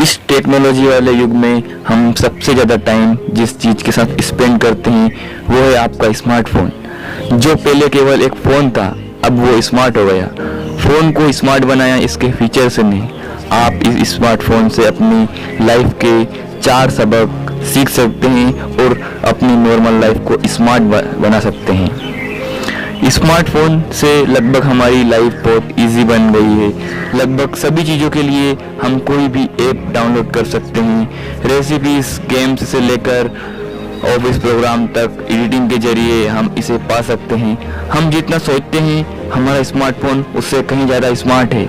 इस टेक्नोलॉजी वाले युग में हम सबसे ज़्यादा टाइम जिस चीज़ के साथ स्पेंड करते हैं वो है आपका स्मार्टफोन। जो पहले केवल एक फ़ोन था, अब वो स्मार्ट हो गया। फ़ोन को स्मार्ट बनाया इसके फीचर से नहीं, आप इस स्मार्टफोन से अपनी लाइफ के 4 सबक सीख सकते हैं और अपनी नॉर्मल लाइफ को स्मार्ट बना सकते हैं। स्मार्टफोन से लगभग हमारी लाइफ बहुत इजी बन गई है। लगभग सभी चीज़ों के लिए हम कोई भी ऐप डाउनलोड कर सकते हैं। रेसिपीज, गेम्स से लेकर ऑफिस प्रोग्राम तक एडिटिंग के जरिए हम इसे पा सकते हैं। हम जितना सोचते हैं हमारा स्मार्टफोन उससे कहीं ज़्यादा स्मार्ट है।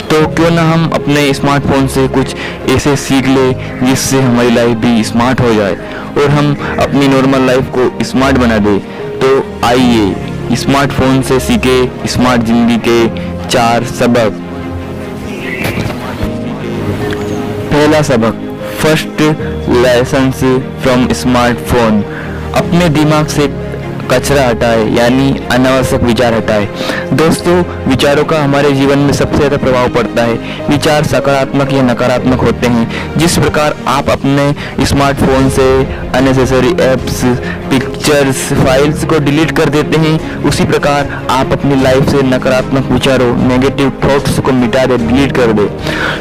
तो क्यों ना हम अपने स्मार्टफोन से कुछ ऐसे सीख ले जिससे हमारी लाइफ भी स्मार्ट हो जाए और हम अपनी नॉर्मल लाइफ को स्मार्ट बना दें। तो आइए स्मार्टफोन से सीखे स्मार्ट जिंदगी के 4 सबक। पहला सबक, फर्स्ट लेसन फ्रॉम स्मार्टफोन। अपने दिमाग से कचरा हटाए, यानी अनावश्यक विचार हटाए। दोस्तों, विचारों का हमारे जीवन में सबसे ज़्यादा प्रभाव पड़ता है। विचार सकारात्मक या नकारात्मक होते हैं। जिस प्रकार आप अपने स्मार्टफोन से अननेसेसरी ऐप्स, पिक्चर्स, फाइल्स को डिलीट कर देते हैं, उसी प्रकार आप अपनी लाइफ से नकारात्मक विचारों, नेगेटिव थॉट्स को मिटा दे, डिलीट कर दे।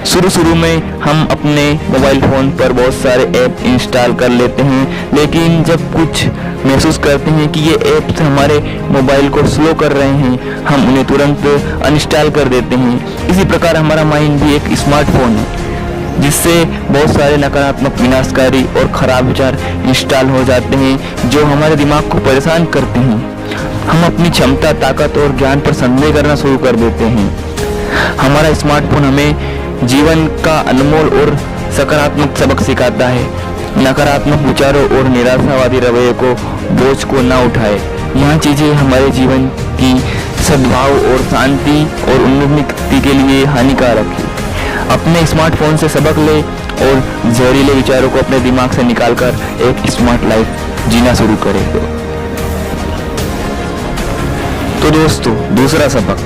शुरू में हम अपने मोबाइल फ़ोन पर बहुत सारे ऐप इंस्टॉल कर लेते हैं, लेकिन जब कुछ महसूस करते हैं कि ये ऐप्स हमारे मोबाइल को स्लो कर रहे हैं, हम उन्हें तुरंत अनइंस्टॉल कर देते हैं। इसी प्रकार हमारा माइंड भी एक स्मार्टफोन है जिससे बहुत सारे नकारात्मक, विनाशकारी और ख़राब विचार इंस्टॉल हो जाते हैं जो हमारे दिमाग को परेशान करते हैं। हम अपनी क्षमता, ताकत और ज्ञान पर संदेह करना शुरू कर देते हैं। हमारा स्मार्टफोन हमें जीवन का अनमोल और सकारात्मक सबक सिखाता है। नकारात्मक विचारों और निराशावादी रवैये को, बोझ को ना उठाए। यहाँ चीज़ें हमारे जीवन की सद्भाव और शांति और उन्नति के लिए हानिकारक है। अपने स्मार्टफोन से सबक ले और जहरीले विचारों को अपने दिमाग से निकालकर एक स्मार्ट लाइफ जीना शुरू करें। तो दोस्तों, दूसरा सबक,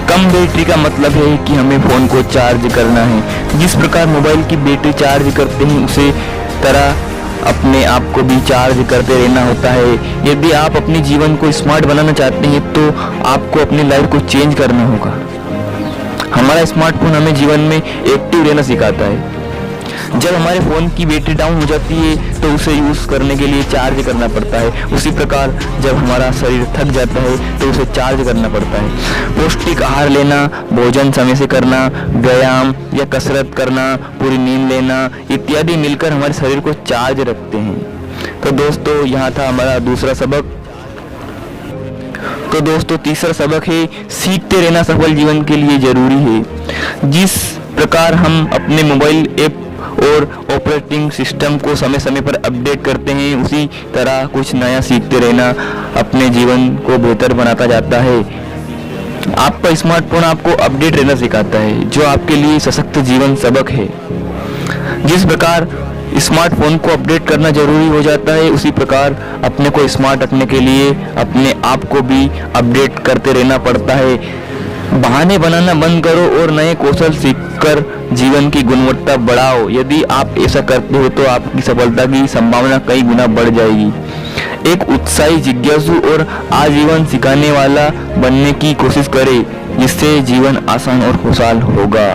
कम बैटरी का मतलब है कि हमें फ़ोन को चार्ज करना है। जिस प्रकार मोबाइल की बैटरी चार्ज करते हैं, उसी तरह अपने आप को भी चार्ज करते रहना होता है। यदि आप अपने जीवन को स्मार्ट बनाना चाहते हैं तो आपको अपनी लाइफ को चेंज करना होगा। हमारा स्मार्टफोन हमें जीवन में एक्टिव रहना सिखाता है। जब हमारे फ़ोन की बैटरी डाउन हो जाती है तो उसे यूज़ करने के लिए चार्ज करना पड़ता है। उसी प्रकार जब हमारा शरीर थक जाता है तो उसे चार्ज करना पड़ता है। पौष्टिक आहार लेना, भोजन समय से करना, व्यायाम या कसरत करना, पूरी नींद लेना इत्यादि मिलकर हमारे शरीर को चार्ज रखते हैं। तो दोस्तों, यहाँ था हमारा दूसरा सबक। तो दोस्तों, तीसरा सबक है, सीखते रहना सफल जीवन के लिए जरूरी है। जिस प्रकार हम अपने मोबाइल ऐप और ऑपरेटिंग सिस्टम को समय समय पर अपडेट करते हैं, उसी तरह कुछ नया सीखते रहना अपने जीवन को बेहतर बनाता जाता है। आपका स्मार्टफोन आपको अपडेट रहना सिखाता है, जो आपके लिए सशक्त जीवन सबक है। जिस प्रकार स्मार्टफोन को अपडेट करना जरूरी हो जाता है, उसी प्रकार अपने को स्मार्ट रखने के लिए अपने आप को भी अपडेट करते रहना पड़ता है। बहाने बनाना बंद करो और नए कौशल सीखकर जीवन की गुणवत्ता बढ़ाओ। यदि आप ऐसा करते हो तो आपकी सफलता की संभावना कई गुना बढ़ जाएगी। एक उत्साही, जिज्ञासु और आजीवन सिखाने वाला बनने की कोशिश करें, जिससे जीवन आसान और खुशहाल होगा।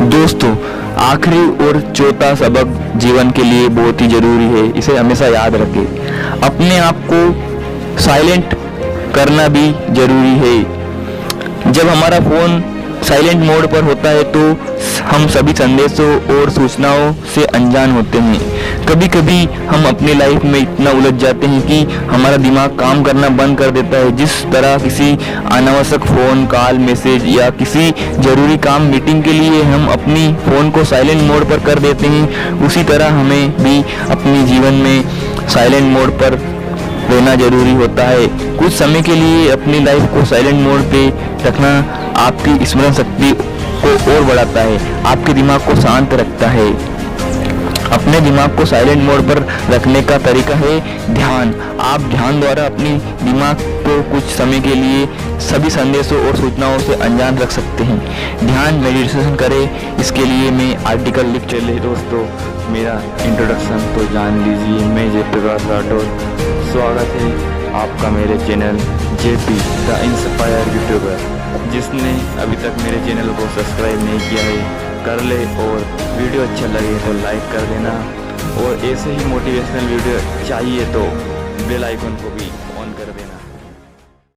दोस्तों, आखिरी और चौथा सबक जीवन के लिए बहुत ही जरूरी है, इसे हमेशा याद रखें। अपने आप को साइलेंट करना भी जरूरी है। जब हमारा फ़ोन साइलेंट मोड पर होता है तो हम सभी संदेशों और सूचनाओं से अनजान होते हैं। कभी कभी हम अपनी लाइफ में इतना उलझ जाते हैं कि हमारा दिमाग काम करना बंद कर देता है। जिस तरह किसी अनावश्यक फ़ोन कॉल, मैसेज या किसी ज़रूरी काम, मीटिंग के लिए हम अपनी फ़ोन को साइलेंट मोड पर कर देते हैं, उसी तरह हमें भी अपने जीवन में साइलेंट मोड पर रहना जरूरी होता है। कुछ समय के लिए अपनी लाइफ को साइलेंट मोड पे रखना आपकी स्मरण शक्ति को और बढ़ाता है, आपके दिमाग को शांत रखता है। अपने दिमाग को साइलेंट मोड पर रखने का तरीका है ध्यान। आप ध्यान द्वारा अपनी दिमाग को कुछ समय के लिए सभी संदेशों और सूचनाओं से अनजान रख सकते हैं। ध्यान मेडिटेशन करें, इसके लिए मैं आर्टिकल लिख चले। दोस्तों, मेरा इंट्रोडक्शन तो जान लीजिए। मैं जयप्रकाश राठौर, स्वागत है आपका मेरे channel JP the inspire YouTuber. जिसने अभी तक मेरे चैनल को सब्सक्राइब नहीं किया है कर ले, और वीडियो अच्छा लगे तो लाइक कर देना, और ऐसे ही मोटिवेशनल वीडियो चाहिए तो बेल आइकन को भी